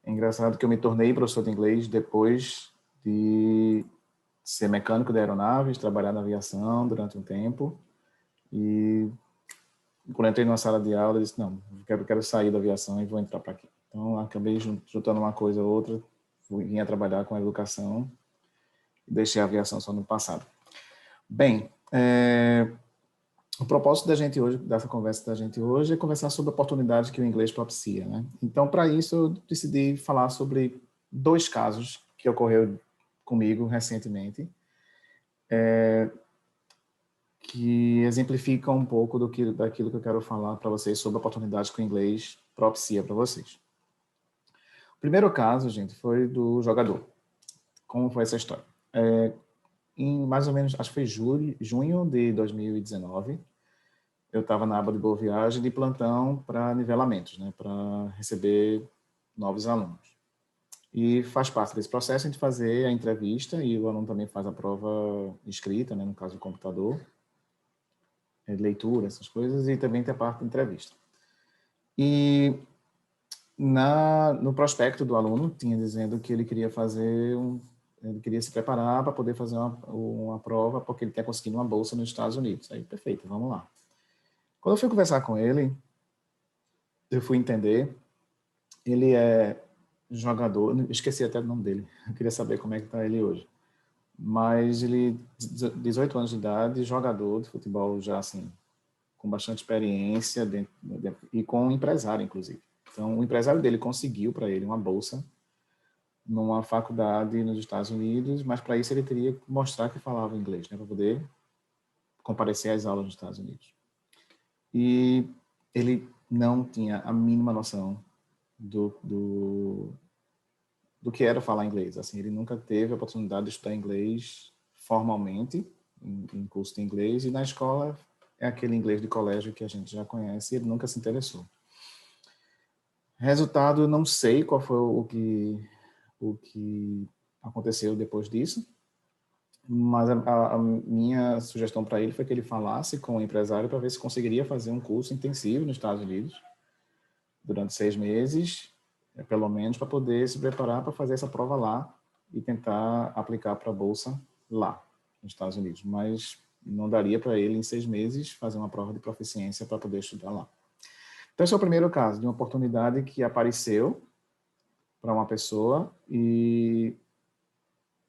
É engraçado que eu me tornei professor de inglês depois de ser mecânico de aeronaves, trabalhar na aviação durante um tempo. E quando eu entrei numa sala de aula, eu disse, não, quero sair da aviação e vou entrar para aqui. Então, acabei juntando uma coisa ou outra, vim a trabalhar com a educação e deixei a aviação só no passado. Bem, o propósito da gente hoje, dessa conversa da gente hoje, é conversar sobre a oportunidade que o inglês propicia, né? Então, para isso, eu decidi falar sobre 2 casos que ocorreu comigo recentemente, que exemplificam um pouco daquilo que eu quero falar para vocês sobre a oportunidade que o inglês propicia para vocês. O primeiro caso, gente, foi do jogador. Como foi essa história? Em mais ou menos, acho que foi junho de 2019, eu estava na aba de Boa Viagem de plantão para nivelamentos, né, para receber novos alunos. E faz parte desse processo a gente fazer a entrevista e o aluno também faz a prova escrita, né, no caso do computador, leitura, essas coisas, e também tem a parte da entrevista. E no prospecto do aluno tinha dizendo que ele queria ele queria se preparar para poder fazer uma prova, porque ele quer conseguir uma bolsa nos Estados Unidos. Aí, perfeito, vamos lá. Quando eu fui conversar com ele, eu fui entender, ele é jogador, esqueci até o nome dele, eu queria saber como é que está ele hoje. Mas ele, 18 anos de idade, jogador de futebol já assim, com bastante experiência e com um empresário, inclusive. Então, o empresário dele conseguiu para ele uma bolsa numa faculdade nos Estados Unidos, mas para isso ele teria que mostrar que falava inglês, né, para poder comparecer às aulas nos Estados Unidos. E ele não tinha a mínima noção do que era falar inglês. Assim, ele nunca teve a oportunidade de estudar inglês formalmente, em curso de inglês, e na escola é aquele inglês de colégio que a gente já conhece, e ele nunca se interessou. Resultado, não sei qual foi o que aconteceu depois disso, mas a minha sugestão para ele foi que ele falasse com o empresário para ver se conseguiria fazer um curso intensivo nos Estados Unidos durante 6 meses, pelo menos, para poder se preparar para fazer essa prova lá e tentar aplicar para a bolsa lá, nos Estados Unidos. Mas não daria para ele, em 6 meses, fazer uma prova de proficiência para poder estudar lá. Então, esse é o primeiro caso de uma oportunidade que apareceu para uma pessoa e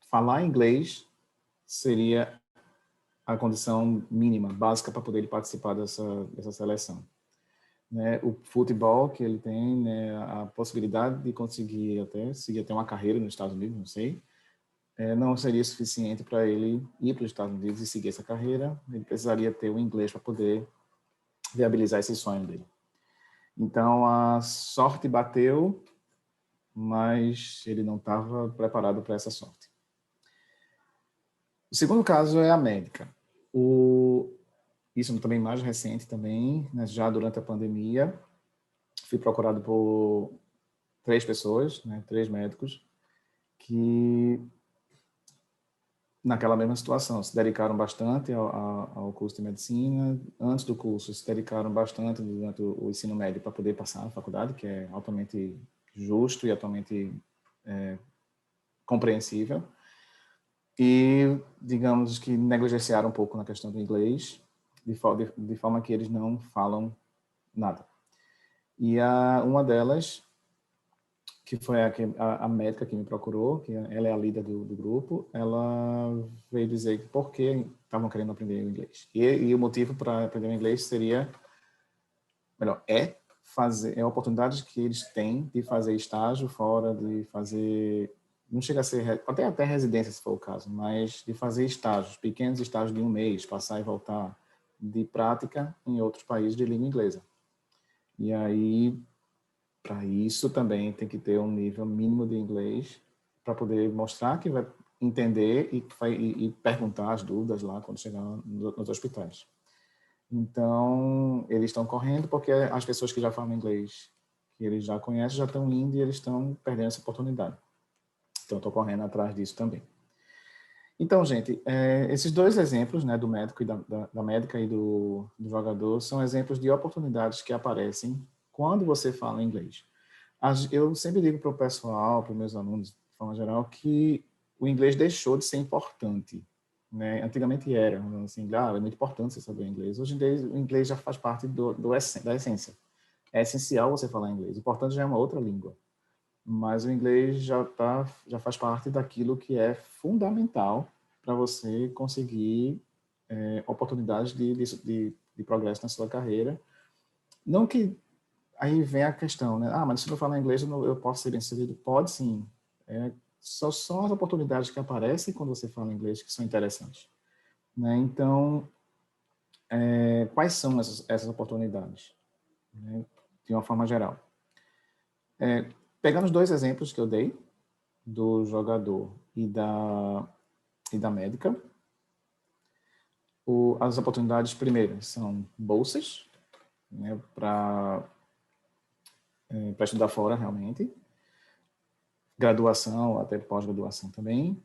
falar inglês seria a condição mínima, básica, para poder participar dessa seleção. Né, o futebol que ele tem, né, a possibilidade de conseguir seguir até uma carreira nos Estados Unidos, não sei, não seria suficiente para ele ir para os Estados Unidos e seguir essa carreira. Ele precisaria ter o inglês para poder viabilizar esse sonho dele. Então, a sorte bateu, mas ele não estava preparado para essa sorte. O segundo caso é a médica. Isso também mais recente também, né, já durante a pandemia, fui procurado por 3 pessoas, né, 3 médicos, que naquela mesma situação se dedicaram bastante ao curso de medicina. Antes do curso, se dedicaram bastante durante o ensino médio para poder passar na faculdade, que é altamente justo e atualmente compreensível. E, digamos que negligenciaram um pouco na questão do inglês, de forma que eles não falam nada. E uma delas, que foi a médica que me procurou, que ela é a líder do grupo, ela veio dizer que por que estavam querendo aprender o inglês. E o motivo para aprender o inglês seria, melhor, é a oportunidade que eles têm de fazer estágio fora, de fazer, não chega a ser, até residência se for o caso, mas de fazer estágios, pequenos estágios de 1 mês, passar e voltar, de prática em outros países de língua inglesa. E aí, para isso também tem que ter um nível mínimo de inglês para poder mostrar que vai entender e perguntar as dúvidas lá quando chegar nos hospitais. Então, eles estão correndo porque as pessoas que já falam inglês, que eles já conhecem, já estão indo e eles estão perdendo essa oportunidade. Então, estou correndo atrás disso também. Então, gente, esses 2 exemplos, né, do médico e da médica e do jogador, são exemplos de oportunidades que aparecem quando você fala inglês. Eu sempre digo para o pessoal, para os meus alunos, de forma geral, que o inglês deixou de ser importante, né? Antigamente era, assim, é muito importante você saber inglês. Hoje em dia, o inglês já faz parte da essência. É essencial você falar inglês. O importante já é uma outra língua. Mas o inglês já faz parte daquilo que é fundamental para você conseguir oportunidades de progresso na sua carreira. Não que aí vem a questão, né? Mas se eu falar inglês, eu posso ser bem-sucedido? Pode sim. Só são as oportunidades que aparecem quando você fala inglês que são interessantes, né? Então, quais são essas oportunidades, né? De uma forma geral. Pegando os dois exemplos que eu dei, do jogador e da médica, as oportunidades primeiras são bolsas, né, para estudar fora realmente, graduação, até pós-graduação também,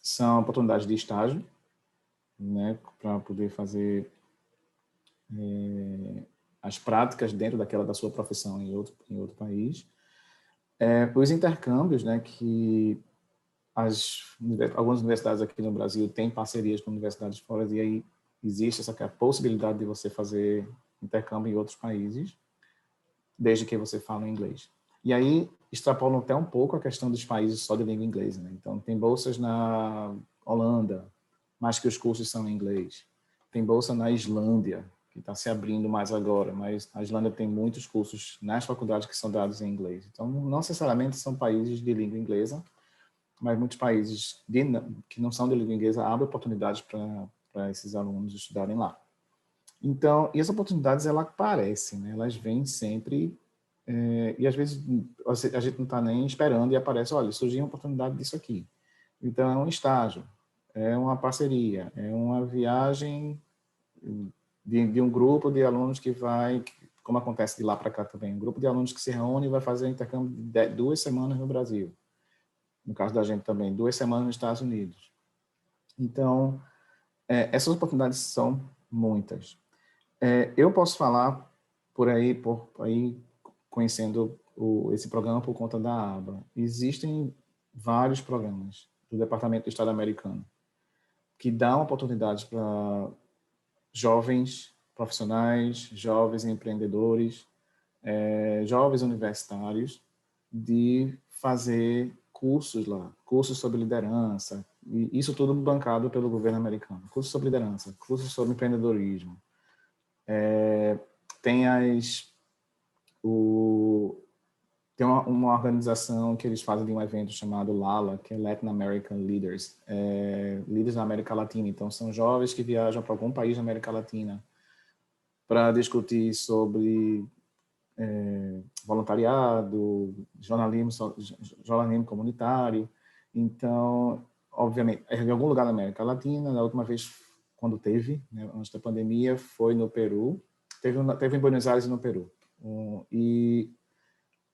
são oportunidades de estágio, né, para poder fazer as práticas dentro da sua profissão em outro país. Os intercâmbios, né, que algumas universidades aqui no Brasil têm parcerias com universidades fora, e aí existe essa possibilidade de você fazer intercâmbio em outros países, desde que você fale inglês. E aí extrapolam até um pouco a questão dos países só de língua inglesa, né? Então, tem bolsas na Holanda, mas que os cursos são em inglês. Tem bolsa na Islândia, que está se abrindo mais agora, mas a Islândia tem muitos cursos nas faculdades que são dados em inglês. Então, não necessariamente são países de língua inglesa, mas muitos países que não são de língua inglesa abrem oportunidades para esses alunos estudarem lá. Então, e as oportunidades, elas aparecem, né? Elas vêm sempre, e às vezes a gente não está nem esperando e aparece, olha, surgiu uma oportunidade disso aqui. Então, é um estágio, é uma parceria, é uma viagem de um grupo de alunos que vai, como acontece de lá para cá também, um grupo de alunos que se reúne e vai fazer um intercâmbio de 2 semanas no Brasil. No caso da gente também, 2 semanas nos Estados Unidos. Então, essas oportunidades são muitas. Eu posso falar por aí conhecendo esse programa por conta da aba. Existem vários programas do Departamento de Estado americano que dão oportunidades para jovens profissionais, jovens empreendedores, jovens universitários, de fazer cursos lá, cursos sobre liderança, e isso tudo bancado pelo governo americano. Cursos sobre liderança, cursos sobre empreendedorismo. Tem tem uma organização que eles fazem de um evento chamado LALA, que é Latin American Leaders, líderes da América Latina. Então, são jovens que viajam para algum país da América Latina para discutir sobre voluntariado, jornalismo comunitário. Então, obviamente, em algum lugar da América Latina, na última vez, quando teve, né, antes da pandemia, foi no Peru. Teve em Buenos Aires e no Peru. E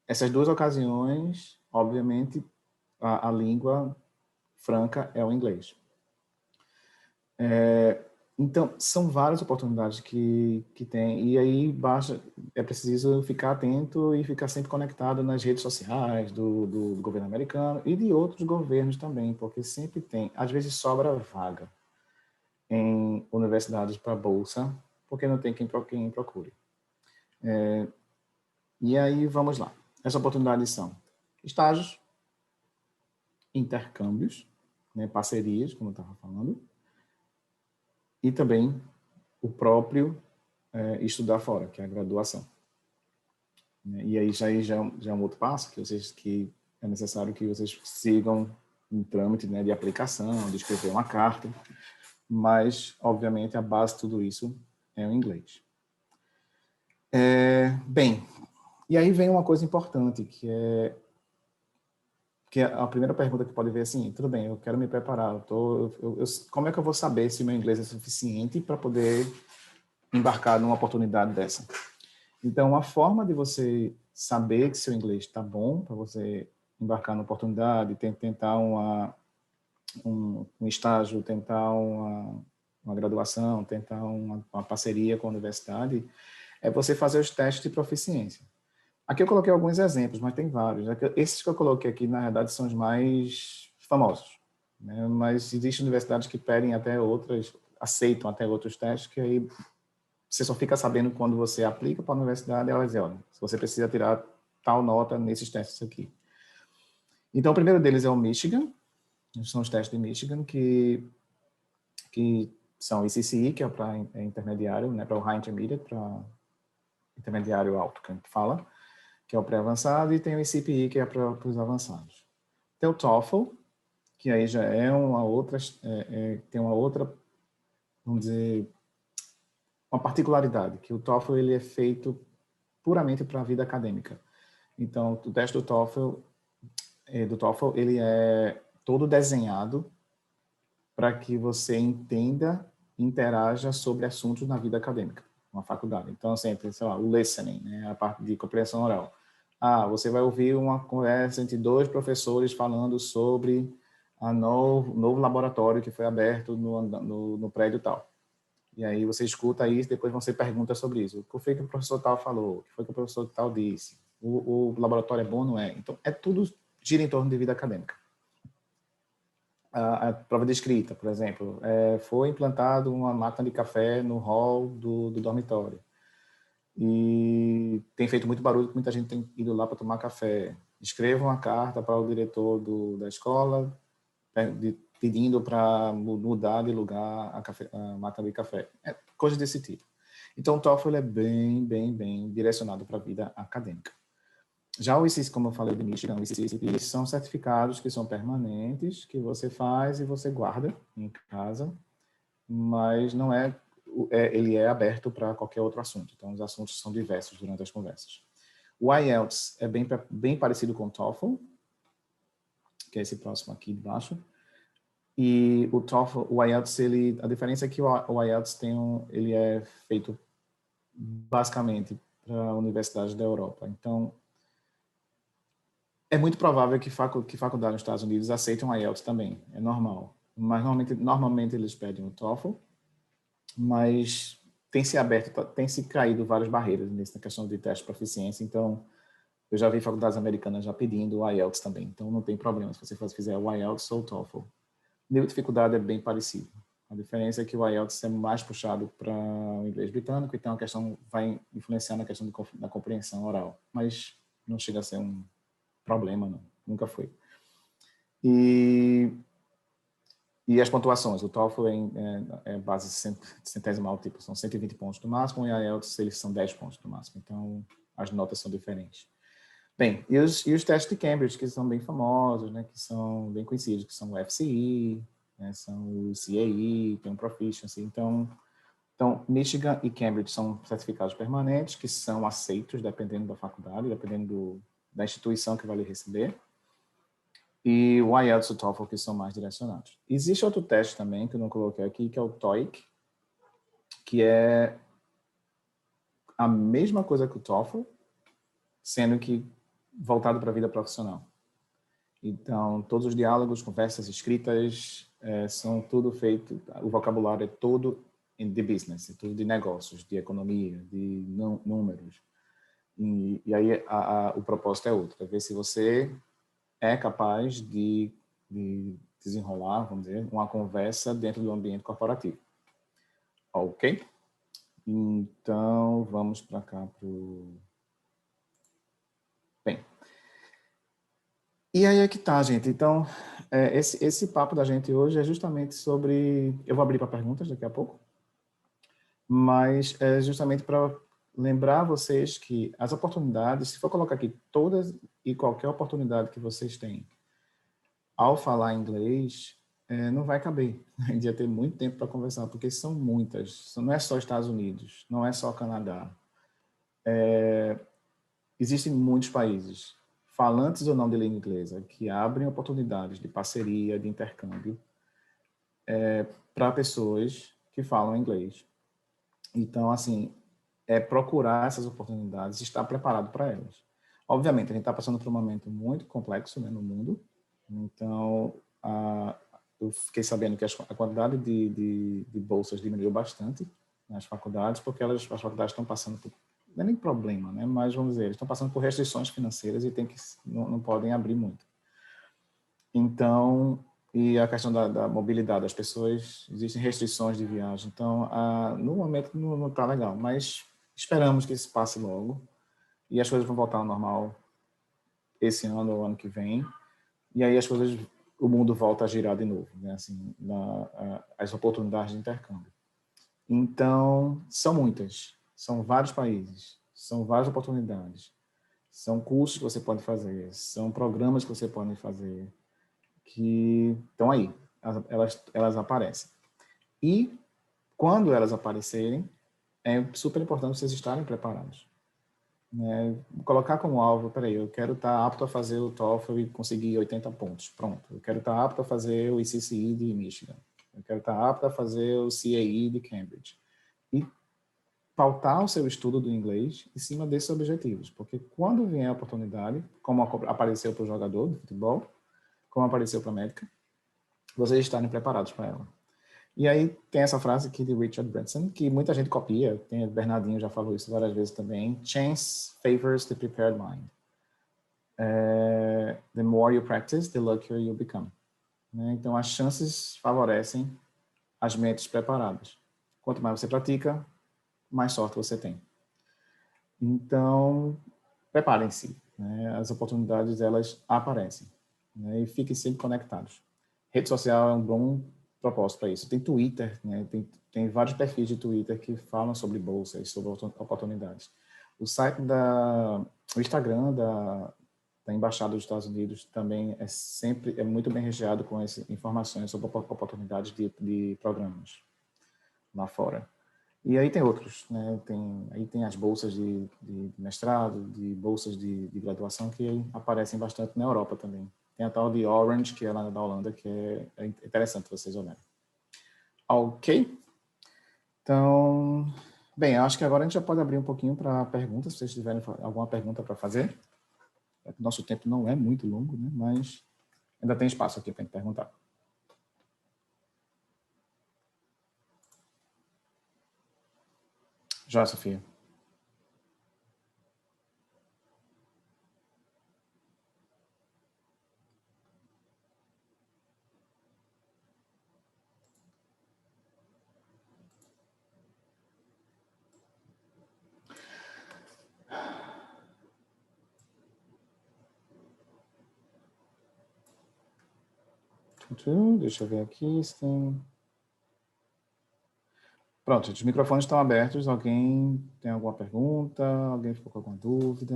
essas duas ocasiões, obviamente, a língua franca é o inglês. Então, são várias oportunidades que tem, e aí é preciso ficar atento e ficar sempre conectado nas redes sociais do governo americano e de outros governos também, porque sempre tem, às vezes sobra vaga em universidades para bolsa, porque não tem quem procure. E aí, vamos lá. Essas oportunidades são estágios, intercâmbios, né, parcerias, como eu estava falando, e também o próprio estudar fora, que é a graduação. E aí já é um outro passo que é necessário que vocês sigam um trâmite, né, de aplicação, de escrever uma carta, mas, obviamente, a base de tudo isso é o inglês. Bem, e aí vem uma coisa importante, que é a primeira pergunta que pode ver assim, tudo bem, eu quero me preparar, como é que eu vou saber se o meu inglês é suficiente para poder embarcar numa oportunidade dessa? Então, a forma de você saber que seu inglês está bom para você embarcar na oportunidade, tentar um estágio, tentar uma graduação, tentar uma parceria com a universidade, é você fazer os testes de proficiência. Aqui eu coloquei alguns exemplos, mas tem vários. Esses que eu coloquei aqui, na verdade, são os mais famosos, né? Mas existem universidades que pedem até outras, aceitam até outros testes, que aí você só fica sabendo quando você aplica para a universidade, ela diz, olha, se você precisa tirar tal nota nesses testes aqui. Então, o primeiro deles é o Michigan, são os testes de Michigan, que são o ICCI, que é para intermediário, né, para o High Intermediate, para intermediário alto, que a gente fala, que é o pré-avançado, e tem o ICPI, que é para os avançados. Tem o TOEFL, que aí já é uma outra, tem uma outra, vamos dizer, uma particularidade, que o TOEFL ele é feito puramente para a vida acadêmica. Então, o teste do TOEFL, ele é todo desenhado para que você entenda e interaja sobre assuntos na vida acadêmica, na faculdade. Então, sempre, sei lá, o listening, né, a parte de compreensão oral. Você vai ouvir uma conversa entre dois professores falando sobre a novo laboratório que foi aberto no prédio tal. E aí você escuta isso, depois você pergunta sobre isso. O que foi que o professor tal falou? O que foi que o professor tal disse? O laboratório é bom ou não é? Então, tudo gira em torno de vida acadêmica. A prova de escrita, por exemplo, foi implantado uma máquina de café no hall do dormitório. E tem feito muito barulho, muita gente tem ido lá para tomar café. Escreva uma carta para o diretor da escola pedindo para mudar de lugar a máquina de café. Coisa desse tipo. Então, o TOEFL é bem direcionado para a vida acadêmica. Já o ICC, como eu falei de Michigan, o ICC, são certificados que são permanentes, que você faz e você guarda em casa, mas não ele é aberto para qualquer outro assunto. Então, os assuntos são diversos durante as conversas. O IELTS é bem parecido com o TOEFL, que é esse próximo aqui de baixo. E o TOEFL, o IELTS, a diferença é que o IELTS ele é feito basicamente para universidades da Europa. Então, é muito provável que faculdades nos Estados Unidos aceitem o IELTS também, é normal. Mas normalmente eles pedem o TOEFL, mas tem se caído várias barreiras nessa questão de teste de proficiência. Então, eu já vi faculdades americanas já pedindo o IELTS também. Então, não tem problema se você fizer o IELTS ou o TOEFL. O nível de dificuldade é bem parecido. A diferença é que o IELTS é mais puxado para o inglês britânico, então a questão vai influenciar na questão da compreensão oral, mas não chega a ser um problema, não. Nunca foi. E as pontuações, o TOEFL é base centesimal, tipo, são 120 pontos no máximo, e a IELTS eles são 10 pontos no máximo, então as notas são diferentes. Bem, e os testes de Cambridge, que são bem famosos, né, que são bem conhecidos, que são o FCE, né, são o CAE, tem um Proficiency. Então, Michigan e Cambridge são certificados permanentes, que são aceitos dependendo da faculdade, dependendo da instituição que vai lhe receber. E o IELTS e o TOEFL, que são mais direcionados. Existe outro teste também, que eu não coloquei aqui, que é o TOEIC, que é a mesma coisa que o TOEFL, sendo que voltado para a vida profissional. Então, todos os diálogos, conversas escritas, são tudo feito, o vocabulário é todo de business, é tudo de negócios, de economia, de números. E aí o propósito é outro, é ver se você é capaz de desenrolar, vamos dizer, uma conversa dentro do ambiente corporativo. Ok? Então, vamos para cá para o... Bem, e aí é que tá, gente. Então, esse papo da gente hoje é justamente sobre... Eu vou abrir para perguntas daqui a pouco, mas é justamente para lembrar vocês que as oportunidades, se for colocar aqui todas e qualquer oportunidade que vocês têm ao falar inglês, não vai caber. A gente ia ter muito tempo para conversar, porque são muitas. Não é só Estados Unidos, não é só Canadá. Existem muitos países, falantes ou não de língua inglesa, que abrem oportunidades de parceria, de intercâmbio, para pessoas que falam inglês. Então, assim, procurar essas oportunidades, estar preparado para elas. Obviamente, a gente está passando por um momento muito complexo, né, no mundo. Então, eu fiquei sabendo que a quantidade de bolsas diminuiu bastante nas faculdades, porque as faculdades estão passando por não é nem problema, né? Mas vamos dizer, eles estão passando por restrições financeiras e não podem abrir muito. Então, e a questão da mobilidade das pessoas, existem restrições de viagem. Então, no momento não está legal, mas esperamos que isso passe logo e as coisas vão voltar ao normal esse ano ou ano que vem. E aí o mundo volta a girar de novo, né? Assim, as oportunidades de intercâmbio. Então, são muitas, são vários países, são várias oportunidades, são cursos que você pode fazer, são programas que você pode fazer, que estão aí, elas aparecem. E, quando elas aparecerem, é super importante vocês estarem preparados. Né? Colocar como alvo, peraí, eu quero estar apto a fazer o TOEFL e conseguir 80 pontos, pronto. Eu quero estar apto a fazer o ICCE de Michigan. Eu quero estar apto a fazer o CAE de Cambridge. E pautar o seu estudo do inglês em cima desses objetivos, porque quando vier a oportunidade, como apareceu para o jogador de futebol, como apareceu para a médica, vocês estarem preparados para ela. E aí tem essa frase aqui de Richard Branson, que muita gente copia, Bernardinho já falou isso várias vezes também, chance favors the prepared mind. The more you practice, the luckier you become. Né? Então, as chances favorecem as mentes preparadas. Quanto mais você pratica, mais sorte você tem. Então, preparem-se. Né? As oportunidades, elas aparecem. Né? E fiquem sempre conectados. Rede social é um bom propósito para isso. Tem Twitter, né? Tem vários perfis de Twitter que falam sobre bolsas, sobre oportunidades. O Instagram da Embaixada dos Estados Unidos também é muito bem recheado com informações sobre oportunidades de programas lá fora. E aí tem outros, né? Aí tem as bolsas de mestrado, de bolsas de graduação que aparecem bastante na Europa também. Tem a tal de Orange, que é lá da Holanda, que é interessante vocês olharem. Ok? Então, bem, acho que agora a gente já pode abrir um pouquinho para perguntas, se vocês tiverem alguma pergunta para fazer. Nosso tempo não é muito longo, né? Mas ainda tem espaço aqui para a gente perguntar. Já, Sofia. Deixa eu ver aqui se tem... Pronto, os microfones estão abertos. Alguém tem alguma pergunta? Alguém ficou com alguma dúvida?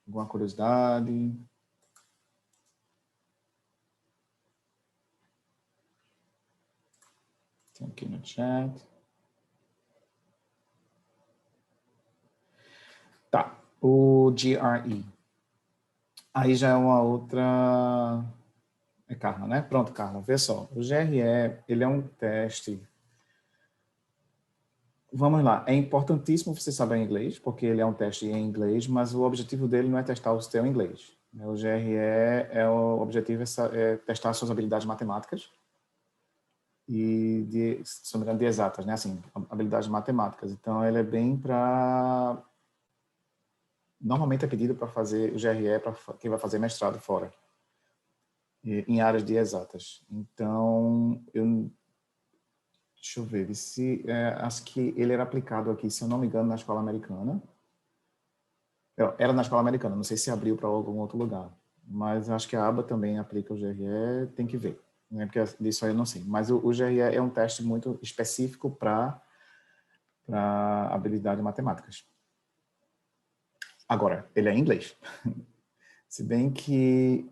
Alguma curiosidade? Tem aqui no chat. Tá, o GRE. Aí já é uma outra... É Carla, né? Pronto, Carla, vê só. O GRE, ele é um teste... Vamos lá, é importantíssimo você saber inglês, porque ele é um teste em inglês, mas o objetivo dele não é testar o seu inglês. O GRE, o objetivo é testar suas habilidades matemáticas e, se não me engano, de exatas, né? Assim, habilidades matemáticas. Então, ele é bem para... Normalmente é pedido para fazer o GRE para quem vai fazer mestrado fora, em áreas de exatas. Então, deixa eu ver, acho que ele era aplicado aqui, se eu não me engano, na escola americana. Era na escola americana, não sei se abriu para algum outro lugar, mas acho que a aba também aplica o GRE, tem que ver, né? Porque disso aí eu não sei. Mas o GRE é um teste muito específico para habilidades matemáticas. Agora, ele é em inglês. Se bem que,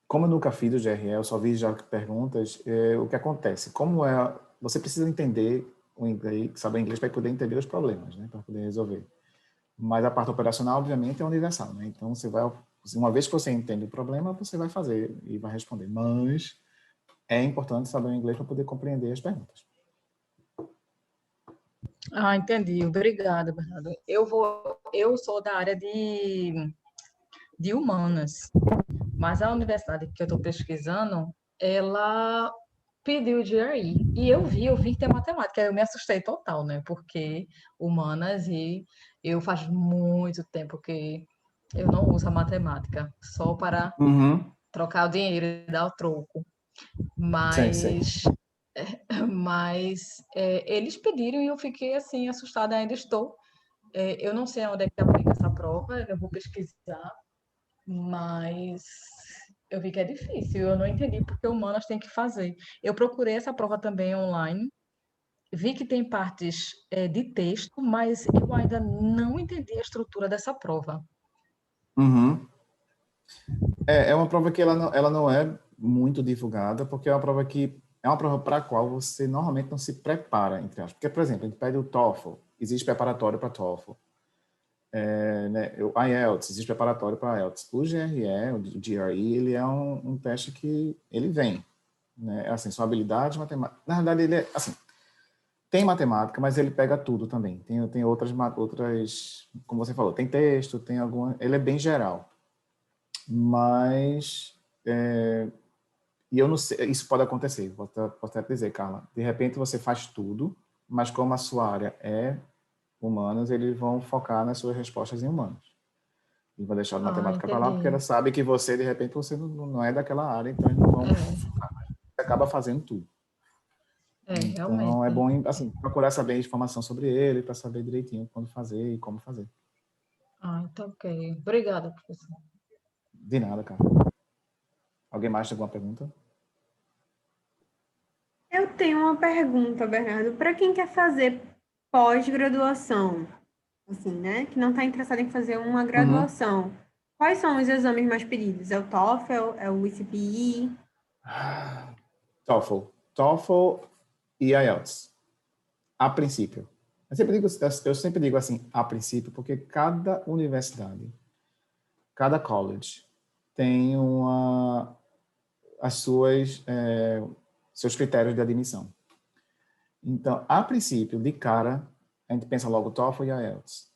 como eu nunca fiz o GRE, eu só vi já perguntas, o que acontece? Você precisa entender o inglês, saber inglês para poder entender os problemas, né? Para poder resolver. Mas a parte operacional, obviamente, é universal, né? Então, uma vez que você entende o problema, você vai fazer e vai responder. Mas é importante saber o inglês para poder compreender as perguntas. Ah, entendi. Obrigada, Bernardo. Eu sou da área de humanas, mas a universidade que eu estou pesquisando, ela pediu o GRE. E eu vi que tem matemática. Eu me assustei total, né? Porque humanas e eu faz muito tempo que eu não uso a matemática, só para Uhum. trocar o dinheiro e dar o troco. Sei, sei. Mas eles pediram e eu fiquei assim assustada, ainda estou. Eu não sei onde é que aplica essa prova, eu vou pesquisar, mas eu vi que é difícil, eu não entendi porque humanas tem que fazer. Eu procurei essa prova também online, vi que tem partes de texto, mas eu ainda não entendi a estrutura dessa prova. Uhum. É uma prova que ela não é muito divulgada, porque é uma prova para a qual você normalmente não se prepara, entre aspas. Porque, por exemplo, a gente pede o TOEFL, existe preparatório para TOEFL. Né, o IELTS, existe preparatório para IELTS. O GRE, o GRE, ele é um teste que ele vem, né? Assim, sua habilidade matemática. Na verdade, ele é assim, tem matemática, mas ele pega tudo também. Tem outras, como você falou, tem texto, tem alguma. Ele é bem geral. Mas e eu não sei, isso pode acontecer, posso até dizer, Carla. De repente você faz tudo, mas como a sua área é humanas, eles vão focar nas suas respostas em humanos. E vão deixar a Ah, matemática para lá, porque ela entendi. sabe que você, de repente, você não é daquela área, então eles não vão É, focar. Você acaba fazendo tudo. Então, é realmente. bom, assim, procurar saber informação sobre ele, para saber direitinho quando fazer e como fazer. Ah, então ok. Obrigada, professor. De nada, cara. Alguém mais tem alguma pergunta? Eu tenho uma pergunta, Bernardo. Para quem quer fazer pós-graduação, assim, né? Que não está interessado em fazer uma Uhum. graduação, quais são os exames mais pedidos? É o TOEFL? É o ICPI? TOEFL e IELTS. A princípio. Eu sempre digo assim, a princípio, porque cada universidade, cada college tem as seus critérios de admissão. Então, a princípio, de cara, a gente pensa logo TOEFL e IELTS.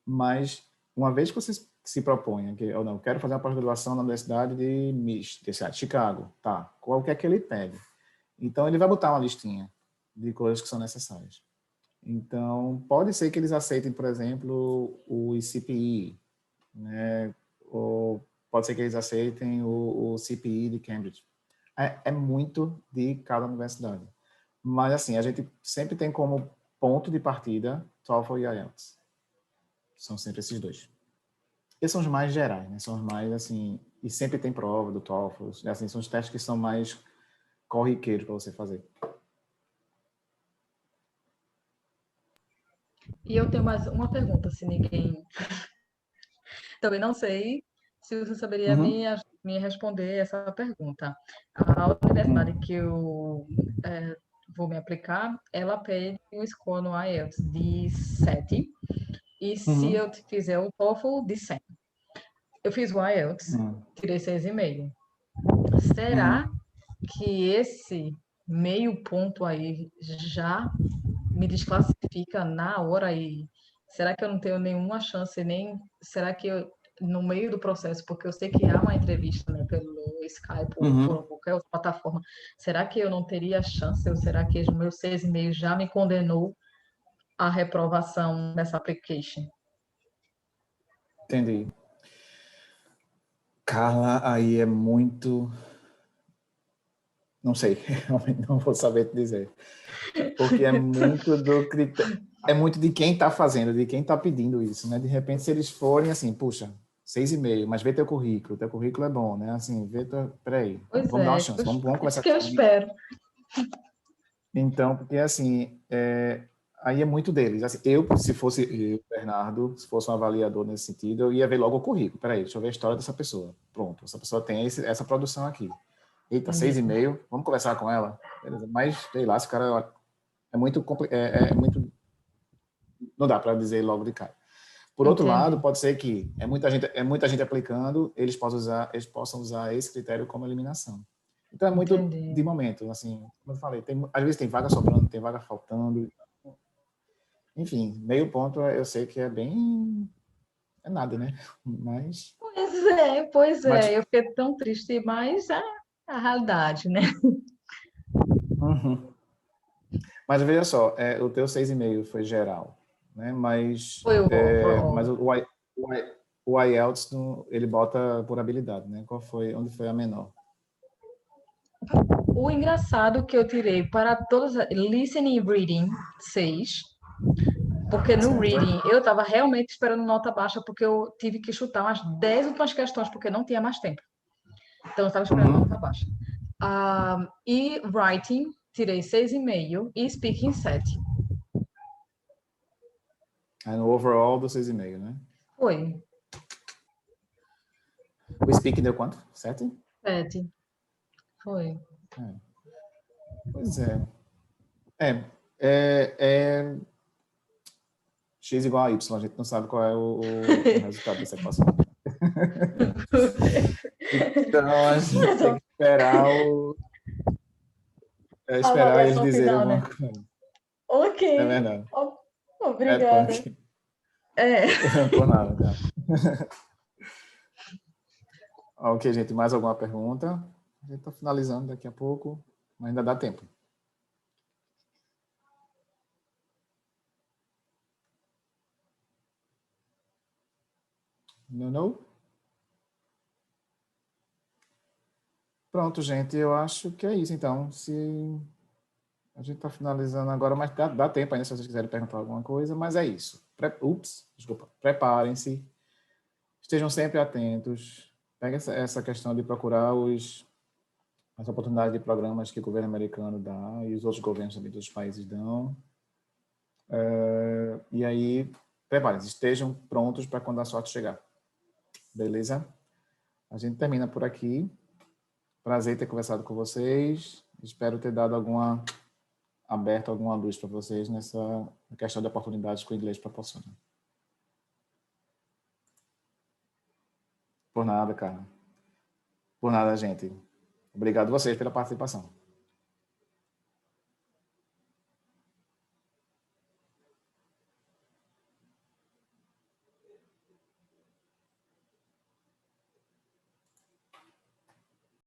Mas, uma vez que você se proponha, que eu não quero fazer uma pós-graduação na Universidade de Chicago, tá? Qual que é que ele pede? Então, ele vai botar uma listinha de coisas que são necessárias. Então, pode ser que eles aceitem, por exemplo, o ICPI, né? Ou pode ser que eles aceitem o CPI de Cambridge. É muito de cada universidade. Mas, assim, a gente sempre tem como ponto de partida TOEFL e IELTS. São sempre esses dois. Esses são os mais gerais, né? São os mais, assim, e sempre tem prova do TOEFL. Assim, são os testes que são mais corriqueiros para você fazer. E eu tenho mais uma pergunta, se ninguém. Também não sei se você saberia Uhum. me responder essa pergunta. A universidade Uhum. que eu vou me aplicar, ela pede um score no IELTS de 7, e se Uhum. eu fizer o TOEFL, de 100. Eu fiz o IELTS, Uhum. tirei 6,5. Será Uhum. que esse meio ponto aí já me desclassifica na hora e será que eu não tenho nenhuma chance nem será que eu, no meio do processo, porque eu sei que há uma entrevista, né, pelo Skype ou por Uhum. qualquer outra plataforma, será que eu não teria chance ou será que o meu 6,5 já me condenou à reprovação nessa application? Entendi. Carla, aí é muito. Não sei, realmente não vou saber te dizer. Porque é muito do critério. É muito de quem está fazendo, de quem está pedindo isso, né? De repente, se eles forem assim, puxa, 6,5, mas vê teu currículo é bom, né? Assim, peraí, Pois vamos dar uma é, chance, vamos isso conversar que eu com ele. espero. Então, porque assim, aí é muito deles. Assim, se fosse eu, Bernardo, se fosse um avaliador nesse sentido, eu ia ver logo o currículo. Peraí, deixa eu ver a história dessa pessoa. Pronto, essa pessoa tem essa produção aqui. Eita, Entendi. 6,5, vamos conversar com ela? Beleza. Mas, sei lá, esse cara é muito, não dá para dizer logo de cara. Por outro lado, Entendi. pode ser que é muita gente aplicando, eles possam usar esse critério como eliminação. Então é muito de Entendi. momento, assim, como eu falei, às vezes tem vaga sobrando, tem vaga faltando, enfim, meio ponto eu sei que é bem, é nada, né? Pois Mas é, eu fiquei tão triste, mas é a realidade, né? Uhum. Mas veja só, o teu 6,5 foi geral, né? Mas, Foi o overall. mas o IELTS, ele bota por habilidade, né? Onde foi a menor? O engraçado que eu tirei para todas listening e reading 6, porque no Certo? reading eu estava realmente esperando nota baixa, porque eu tive que chutar umas 10 últimas questões, porque não tinha mais tempo. Então eu estava esperando Uhum. nota baixa. E writing, tirei 6,5 e speaking 7. Aí no overall do 6,5, né? Foi, O speaking deu quanto? 7? 7. Foi. Pois é. É X igual a Y, a gente não sabe qual é o resultado dessa equação. Então, a gente Mas tem que esperar, a esperar eles avaliação dizerem final, alguma né? coisa. Ok. É verdade. É Obrigada. punk. É. Por nada, cara. Ok, gente, mais alguma pergunta? A gente está finalizando daqui a pouco, mas ainda dá tempo. Não, não? Pronto, gente, eu acho que é isso. Então, se a gente está finalizando agora, mas dá tempo ainda se vocês quiserem perguntar alguma coisa, mas é isso. Desculpa. Preparem-se, estejam sempre atentos. Pegue essa questão de procurar as oportunidades de programas que o governo americano dá e os outros governos também dos países dão. E aí, preparem-se, estejam prontos para quando a sorte chegar. Beleza? A gente termina por aqui. Prazer ter conversado com vocês. Espero ter dado aberto alguma luz para vocês nessa questão de oportunidades que o inglês proporciona. Por nada, cara. Por nada, gente. Obrigado a vocês pela participação.